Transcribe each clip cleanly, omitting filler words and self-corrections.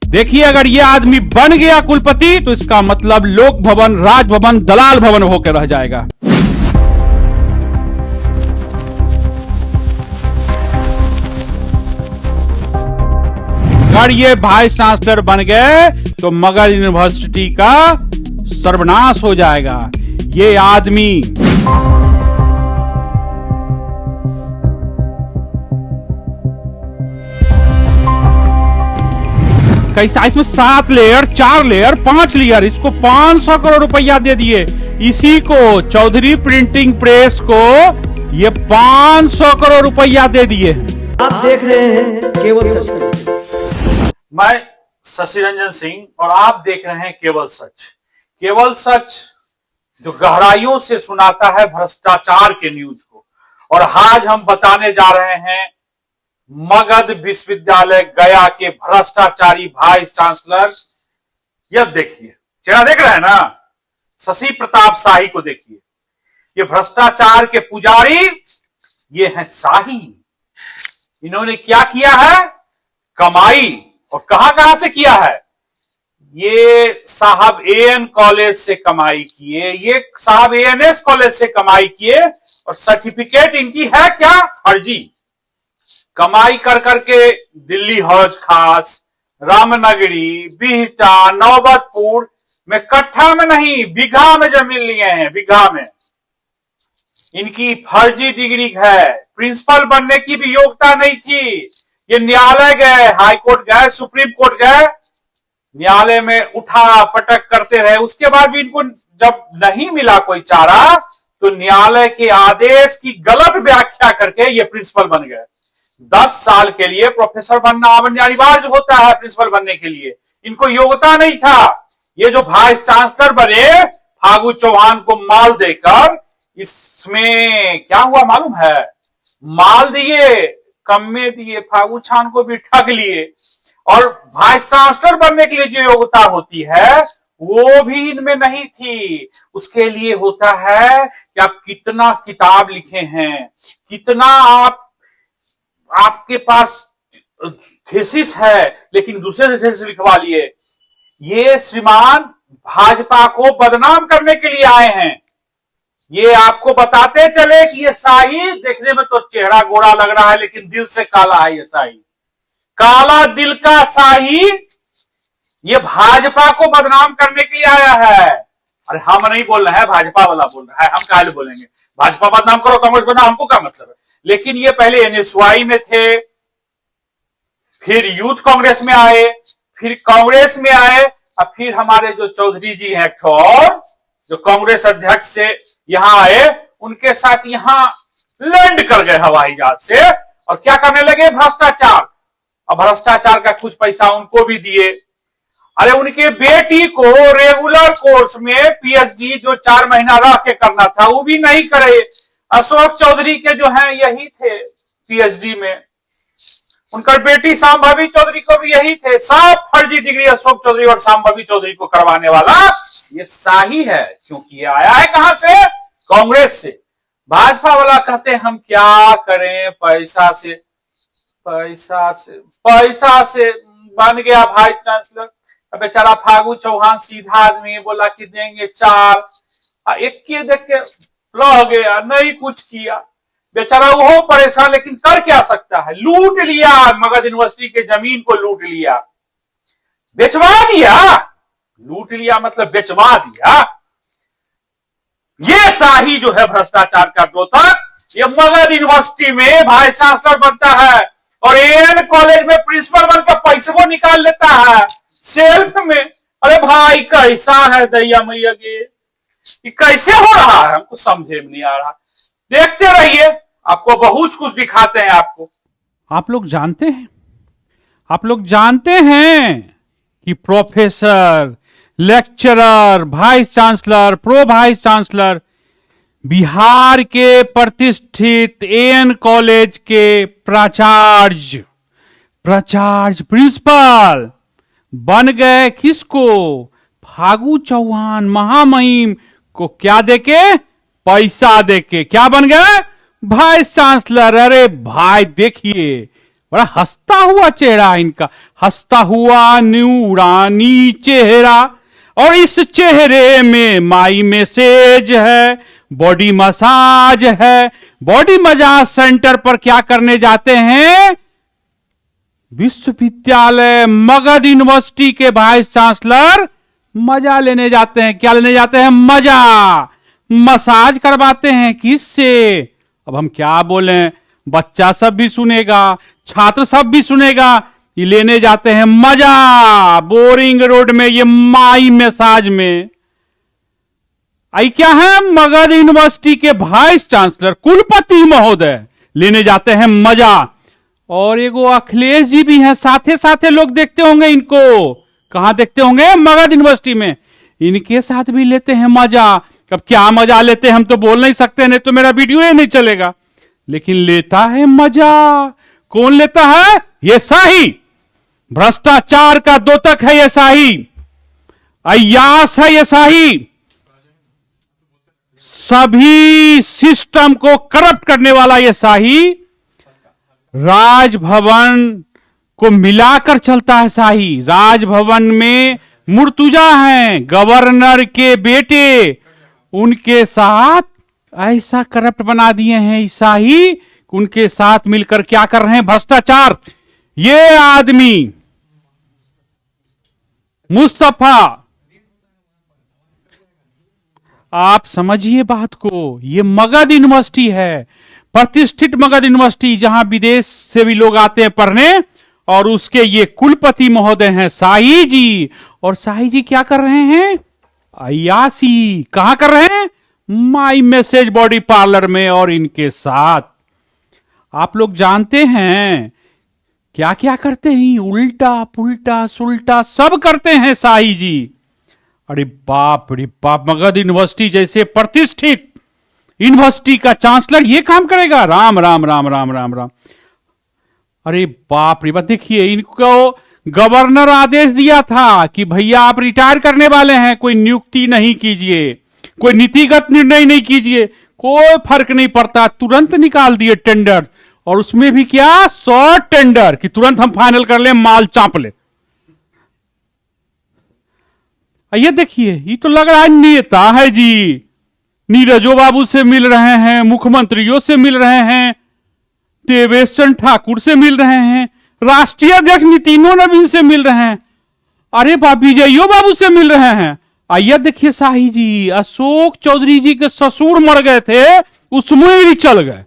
देखिए, अगर ये आदमी बन गया कुलपति तो इसका मतलब लोक भवन, राजभवन, दलाल भवन होकर रह जाएगा। अगर ये वाइस चांसलर बन गए तो मगध यूनिवर्सिटी का सर्वनाश हो जाएगा। ये आदमी कैसा, इसमें 7 लेयर, 4 लेयर, 5 लेयर, इसको 500 करोड़ रुपया दे दिए। इसी को चौधरी प्रिंटिंग प्रेस को ये 500 करोड़ रुपया दे दिए हैं। आप देख रहे हैं केवल सच। मैं शशि रंजन सिंह और आप देख रहे हैं केवल सच। केवल सच जो गहराइयों से सुनाता है भ्रष्टाचार के न्यूज को। और आज हम बताने जा रहे हैं मगध विश्वविद्यालय गया के भ्रष्टाचारी वाइस चांसलर। यह देखिए, चेहरा देख रहे हैं ना, शशि प्रताप शाही को देखिए। ये भ्रष्टाचार के पुजारी ये हैं शाही। इन्होंने क्या किया है? कमाई। और कहां कहां से किया है? ये साहब एएन कॉलेज से कमाई किए, ये साहब एएनएस कॉलेज से कमाई किए, और सर्टिफिकेट इनकी है क्या? फर्जी। कमाई कर करके दिल्ली हौज खास, रामनगरी, बिहटा, नौबतपुर में कट्ठा में नहीं बीघा में जमीन लिए हैं। बीघा में इनकी फर्जी डिग्री है। प्रिंसिपल बनने की भी योग्यता नहीं थी। ये न्यायालय गए, हाई कोर्ट गए, सुप्रीम कोर्ट गए, न्यायालय में उठा पटक करते रहे। उसके बाद भी इनको जब नहीं मिला कोई चारा तो न्यायालय के आदेश की गलत व्याख्या करके ये प्रिंसिपल बन गए। 10 साल के लिए प्रोफेसर बनना अनिवार्य होता है प्रिंसिपल बनने के लिए। इनको योग्यता नहीं था। ये जो वाइस चांसलर बने फागू चौहान को माल देकर, इसमें क्या हुआ मालूम है? माल दिए, कम में दिए, फागू चौहान को भी ठग लिए। और वाइस चांसलर बनने के लिए जो योग्यता होती है वो भी इनमें नहीं थी। उसके लिए होता है कि आप कितना किताब लिखे हैं, कितना आपके पास थीसिस है, लेकिन दूसरे से थीसिस लिखवा लिए। ये श्रीमान भाजपा को बदनाम करने के लिए आए हैं। ये आपको बताते चले कि ये शाही देखने में तो चेहरा गोरा लग रहा है लेकिन दिल से काला है। ये शाही, काला दिल का शाही, ये भाजपा को बदनाम करने के लिए आया है। अरे हम नहीं बोल रहे हैं, भाजपा वाला बोल रहा है। हम काहे बोलेंगे? भाजपा बदनाम करो, कांग्रेस बदनाम, हमको क्या मतलब है? लेकिन ये पहले एनएसवाई में थे, फिर यूथ कांग्रेस में आए, फिर कांग्रेस में आए, और फिर हमारे जो चौधरी जी हैं और जो कांग्रेस अध्यक्ष से यहां आए, उनके साथ यहां लैंड कर गए हवाई जहाज से। और क्या करने लगे? भ्रष्टाचार। और भ्रष्टाचार का कुछ पैसा उनको भी दिए। अरे उनके बेटी को रेगुलर कोर्स में पीएचडी जो 4 महीना रह के करना था वो भी नहीं करे। अशोक चौधरी के जो हैं यही थे पीएचडी में, उनका बेटी शांभवी चौधरी को भी यही थे। सब फर्जी डिग्री अशोक चौधरी और शांभवी चौधरी को करवाने वाला ये शाही है। क्योंकि ये आया है कहां से? कांग्रेस से। भाजपा वाला कहते हैं हम क्या करें, पैसा से बन गया वाइस चांसलर। बेचारा फागू चौहान सीधा आदमी, बोला कि देंगे 4, एक के देख के रह गया, नहीं कुछ किया। बेचारा वो परेशान, लेकिन कर क्या सकता है? लूट लिया, मगध यूनिवर्सिटी के जमीन को लूट लिया, बेचवा दिया। लूट लिया मतलब बेचवा दिया। ये शाही जो है भ्रष्टाचार का द्योतक, ये मगध यूनिवर्सिटी में वाइस चांसलर बनता है और एएन कॉलेज में प्रिंसिपल बनकर पैसे वो निकाल लेता है सेल्फ में। अरे भाई कैसा है दैया मैया के, कैसे हो रहा है? हमको समझे में नहीं आ रहा। देखते रहिए, आपको बहुत कुछ दिखाते हैं आपको। आप लोग जानते हैं कि professor, lecturer, vice chancellor, pro vice chancellor Bihar के प्रतिष्ठित एएन कॉलेज के प्राचार्य प्रिंसिपल बन गए। किसको? फागू चौहान महामहिम को क्या देके? पैसा देके। क्या बन गए? Vice chancellor. अरे भाई देखिए, बड़ा हंसता हुआ चेहरा है इनका, हंसता हुआ नूरानी चेहरा, और इस चेहरे में माई मैसेज है, बॉडी मसाज है। बॉडी मसाज सेंटर पर क्या करने जाते हैं? विश्वविद्यालय मगध यूनिवर्सिटी के वाइस चांसलर मजा लेने जाते हैं। क्या लेने जाते हैं? मजा। मसाज करवाते हैं किससे? अब हम क्या बोलें, बच्चा सब भी सुनेगा, छात्र सब भी सुनेगा। ये लेने जाते हैं मजा बोरिंग रोड में, ये माई मसाज में। आई क्या है? मगध यूनिवर्सिटी के वाइस चांसलर कुलपति महोदय लेने जाते हैं मजा। और एगो अखिलेश जी भी हैं, साथे साथे लोग देखते होंगे इनको। कहां देखते होंगे? मगध यूनिवर्सिटी में। इनके साथ भी लेते हैं मजा। अब क्या मजा लेते हैं हम तो बोल नहीं सकते, नहीं तो मेरा वीडियो ही नहीं चलेगा। लेकिन लेता है मजा। कौन लेता है? ये शाही, भ्रष्टाचार का दोतक है ये शाही, अय्यास है ये शाही, सभी सिस्टम को करप्ट करने वाला ये शाही, राजभवन को मिलाकर चलता है शाही। राजभवन में मुर्तुजा हैं, गवर्नर के बेटे, उनके साथ ऐसा करप्ट बना दिए हैं शाही। उनके साथ मिलकर क्या कर रहे हैं? भ्रष्टाचार। ये आदमी मुस्तफा, आप समझिए बात को, ये मगध यूनिवर्सिटी है, प्रतिष्ठित मगध यूनिवर्सिटी, जहां विदेश से भी लोग आते हैं पढ़ने, और उसके ये कुलपति महोदय हैं शाही जी। और शाही जी क्या कर रहे हैं? अय्यासी। कहां कर रहे हैं? माई मैसेज बॉडी पार्लर में। और इनके साथ आप लोग जानते हैं क्या क्या करते हैं? उल्टा पुल्टा सुल्टा सब करते हैं शाही जी। अरे बाप रे बाप, मगध यूनिवर्सिटी जैसे प्रतिष्ठित यूनिवर्सिटी का चांसलर ये काम करेगा? राम राम राम राम राम राम। अरे बाप रे बाप, देखिए इनको गवर्नर आदेश दिया था कि भैया आप रिटायर करने वाले हैं, कोई नियुक्ति नहीं कीजिए, कोई नीतिगत निर्णय नहीं कीजिए, कोई फर्क नहीं पड़ता। तुरंत निकाल दिए टेंडर, और उसमें भी क्या? शॉर्ट टेंडर, कि तुरंत हम फाइनल कर ले, माल चाप ले। ये देखिए, ये तो लग रहा है नेता है जी। नीरजो बाबू से मिल रहे हैं, मुख्यमंत्रियों से मिल रहे हैं, देवेश चंद्र ठाकुर से मिल रहे हैं, राष्ट्रीय अध्यक्ष नितिनो नवीन से मिल रहे हैं, अरे विजयो बाबू से मिल रहे हैं। आइए देखिए शाही जी, अशोक चौधरी जी के ससुर मर गए थे, उसमें ही चल गए।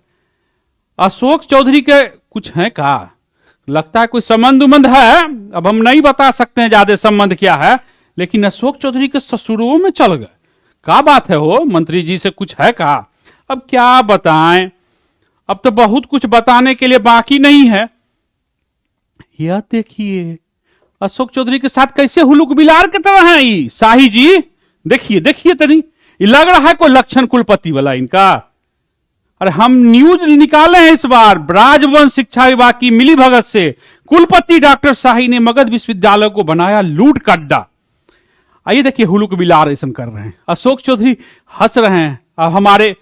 अशोक चौधरी के कुछ है का? लगता है कोई संबंध उमंध है, अब हम नहीं बता सकते हैं ज्यादा संबंध क्या है, लेकिन अशोक चौधरी के ससुरों में चल गए। क्या बात है? हो मंत्री जी से कुछ है का? अब क्या बताएं, अब तो बहुत कुछ बताने के लिए बाकी नहीं है। यह देखिए अशोक चौधरी के साथ कैसे हुलुक बिलार के तरह है ये शाही जी। देखिए देखिए तनी, ये लग रहा है कोई लक्षण कुलपति वाला इनका। अरे हम न्यूज निकाले हैं इस बार, राजभवन शिक्षा विभाग की मिली भगत से कुलपति डॉक्टर शाही ने मगध विश्वविद्यालय को बनाया लूट का अड्डा। आइए देखिए हुलुक बिलार ऐसा कर रहे हैं। अशोक चौधरी हंस रहे हैं। अब हमारे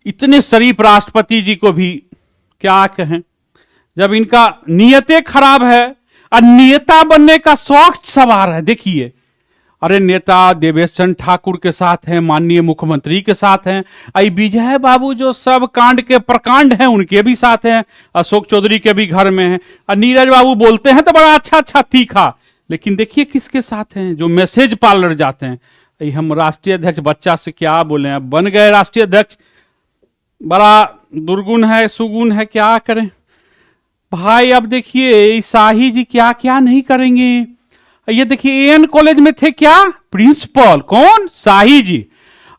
इतने शरीफ राष्ट्रपति जी को भी क्या कहें, जब इनका नियतें खराब है और नेता बनने का शौक सवार है। देखिए, अरे नेता देवेश चंद्र ठाकुर के साथ हैं, माननीय मुख्यमंत्री के साथ हैं, आई विजय बाबू जो सब कांड के प्रकांड हैं उनके भी साथ हैं, अशोक चौधरी के भी घर में हैं, और नीरज बाबू बोलते हैं तो बड़ा अच्छा अच्छा तीखा, लेकिन देखिए किसके साथ हैं? जो मैसेज पार्लर जाते हैं। हम राष्ट्रीय अध्यक्ष बच्चा से क्या बोले, अब बन गए राष्ट्रीय अध्यक्ष, बड़ा दुर्गुण है सुगुण है, क्या करें भाई। अब देखिए शाही जी क्या क्या नहीं करेंगे। ये देखिए एएन कॉलेज में थे क्या प्रिंसिपल, कौन? शाही जी।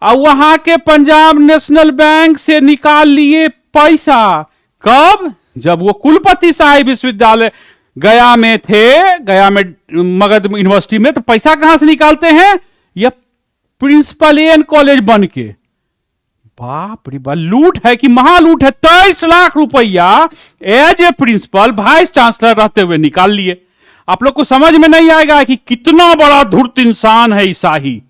और वहां के पंजाब नेशनल बैंक से निकाल लिए पैसा। कब? जब वो कुलपति शाही विश्वविद्यालय गया में थे, गया में मगध यूनिवर्सिटी में, तो पैसा कहां से निकालते हैं? यह प्रिंसिपल एएन कॉलेज बन के। बाप रे बाप, लूट है कि महालूट है। 23 लाख रुपया as a principal vice chancellor रहते हुए निकाल लिए। आप लोग को समझ में नहीं आएगा कि कितना बड़ा धूर्त इंसान है शाही।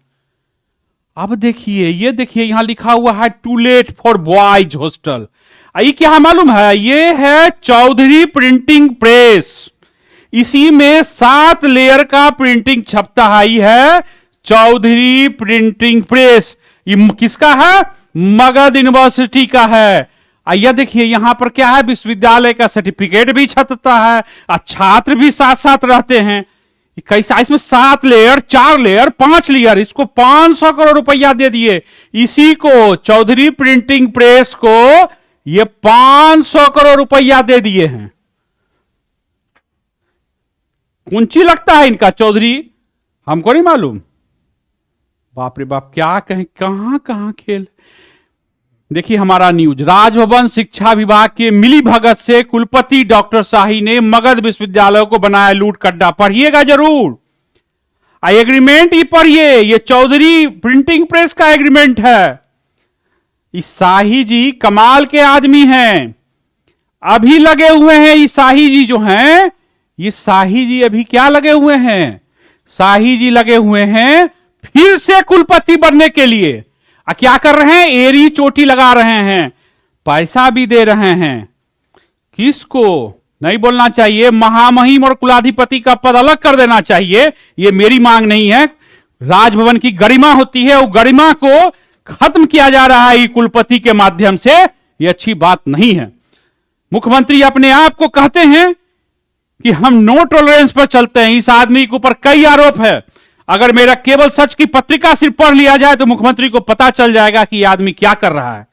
अब देखिए, ये देखिए यहां लिखा हुआ है to let for boys hostel. ये क्या है मालूम है? ये है चौधरी प्रिंटिंग प्रेस। इसी में 7 लेयर का प्रिंटिंग छपता है चौधरी प्रिंटिंग प्रेस। ये किसका है? मगध यूनिवर्सिटी का है। आइए देखिए यहां पर क्या है, विश्वविद्यालय का सर्टिफिकेट भी छपता है और छात्र भी साथ साथ रहते हैं। कैसा? इसमें 7 लेयर, 4 लेयर, 5 लेयर, इसको 500 करोड़ रुपया दे दिए। इसी को चौधरी प्रिंटिंग प्रेस को ये 500 करोड़ रुपया दे दिए हैं। कुंची लगता है इनका चौधरी, हमको नहीं मालूम। बाप रे बाप, क्या कहें, कहां कहां खेल। देखिए हमारा न्यूज, राजभवन शिक्षा विभाग के मिली भगत से कुलपति डॉक्टर शाही ने मगध विश्वविद्यालय को बनाया लूट कड्डा। पढ़िएगा जरूर, एग्रीमेंट ही पढ़िए। ये चौधरी प्रिंटिंग प्रेस का एग्रीमेंट है। इस शाही जी कमाल के आदमी हैं, अभी लगे हुए हैं। ये शाही जी जो हैं, ये शाही जी अभी क्या लगे हुए हैं? शाही जी लगे हुए हैं फिर से कुलपति बनने के लिए। क्या कर रहे हैं? एरी चोटी लगा रहे हैं, पैसा भी दे रहे हैं। किसको नहीं बोलना चाहिए? महामहिम और कुलाधिपति का पद अलग कर देना चाहिए। ये मेरी मांग नहीं है। राजभवन की गरिमा होती है, वो गरिमा को खत्म किया जा रहा है कुलपति के माध्यम से। ये अच्छी बात नहीं है। मुख्यमंत्री अपने आप को कहते हैं कि हम नो टॉलरेंस पर चलते हैं। इस आदमी के ऊपर कई आरोप है। अगर मेरा केवल सच की पत्रिका सिर्फ पढ़ लिया जाए तो मुख्यमंत्री को पता चल जाएगा कि यह आदमी क्या कर रहा है।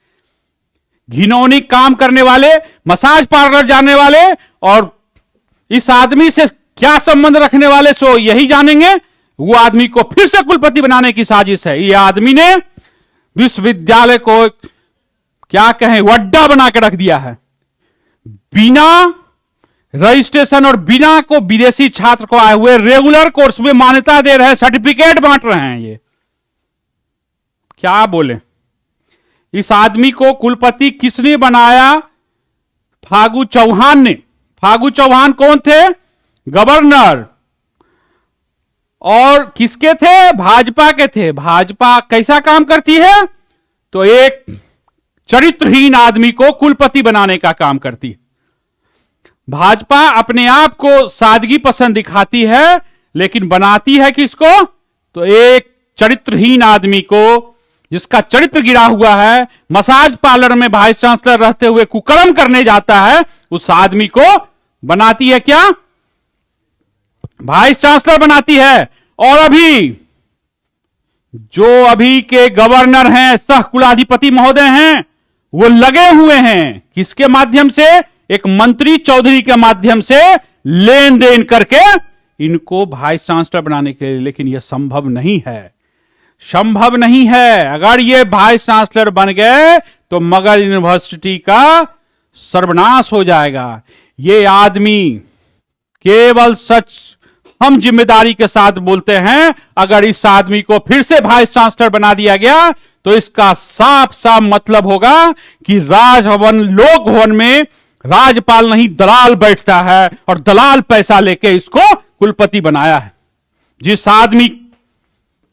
घिनौनी काम करने वाले, मसाज पार्लर जाने वाले और इस आदमी से क्या संबंध रखने वाले सो यही जानेंगे। वो आदमी को फिर से कुलपति बनाने की साजिश है। यह आदमी ने विश्वविद्यालय को क्या कहें, वड्डा बना के रख दिया है। बिना रजिस्ट्रेशन और बिना को विदेशी छात्र को आए हुए रेगुलर कोर्स में मान्यता दे रहे हैं, सर्टिफिकेट बांट रहे हैं। ये क्या बोले? इस आदमी को कुलपति किसने बनाया? फागू चौहान ने। फागू चौहान कौन थे? गवर्नर। और किसके थे? भाजपा के थे। भाजपा कैसा काम करती है? तो एक चरित्रहीन आदमी को कुलपति बनाने का काम करती है। भाजपा अपने आप को सादगी पसंद दिखाती है, लेकिन बनाती है किसको? तो एक चरित्रहीन आदमी को, जिसका चरित्र गिरा हुआ है, मसाज पार्लर में वाइस चांसलर रहते हुए कुकर्म करने जाता है, उस आदमी को बनाती है क्या? वाइस चांसलर बनाती है। और अभी के गवर्नर हैं, सह कुलाधिपति महोदय हैं, वो लगे हुए हैं किसके माध्यम से? एक मंत्री चौधरी के माध्यम से लेन देन करके इनको वाइस चांसलर बनाने के लिए। लेकिन यह संभव नहीं है, संभव नहीं है। अगर ये वाइस चांसलर बन गए तो मगध यूनिवर्सिटी का सर्वनाश हो जाएगा। ये आदमी केवल सच हम जिम्मेदारी के साथ बोलते हैं। अगर इस आदमी को फिर से वाइस चांसलर बना दिया गया तो इसका साफ साफ मतलब होगा कि राजभवन, लोक भवन में राज्यपाल नहीं दलाल बैठता है और दलाल पैसा लेके इसको कुलपति बनाया है। जिस आदमी,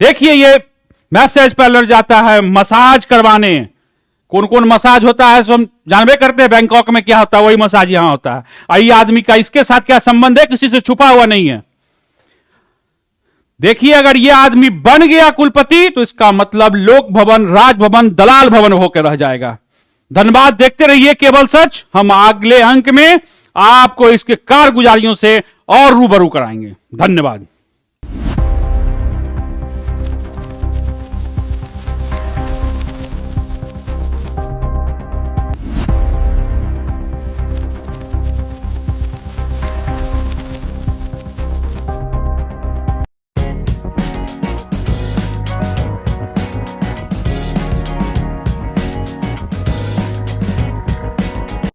देखिए ये मैसेज पार्लर जाता है मसाज करवाने। कौन कौन मसाज होता है सो हम जानबे करते हैं। बैंकॉक में क्या होता है वही मसाज यहां होता है। और ये आदमी का इसके साथ क्या संबंध है? किसी से छुपा हुआ नहीं है। देखिए अगर ये आदमी बन गया कुलपति तो इसका मतलब लोक भवन, राजभवन दलाल भवन होकर रह जाएगा। धन्यवाद। देखते रहिए केवल सच। हम अगले अंक में आपको इसके कारगुजारियों से और रूबरू कराएंगे। धन्यवाद।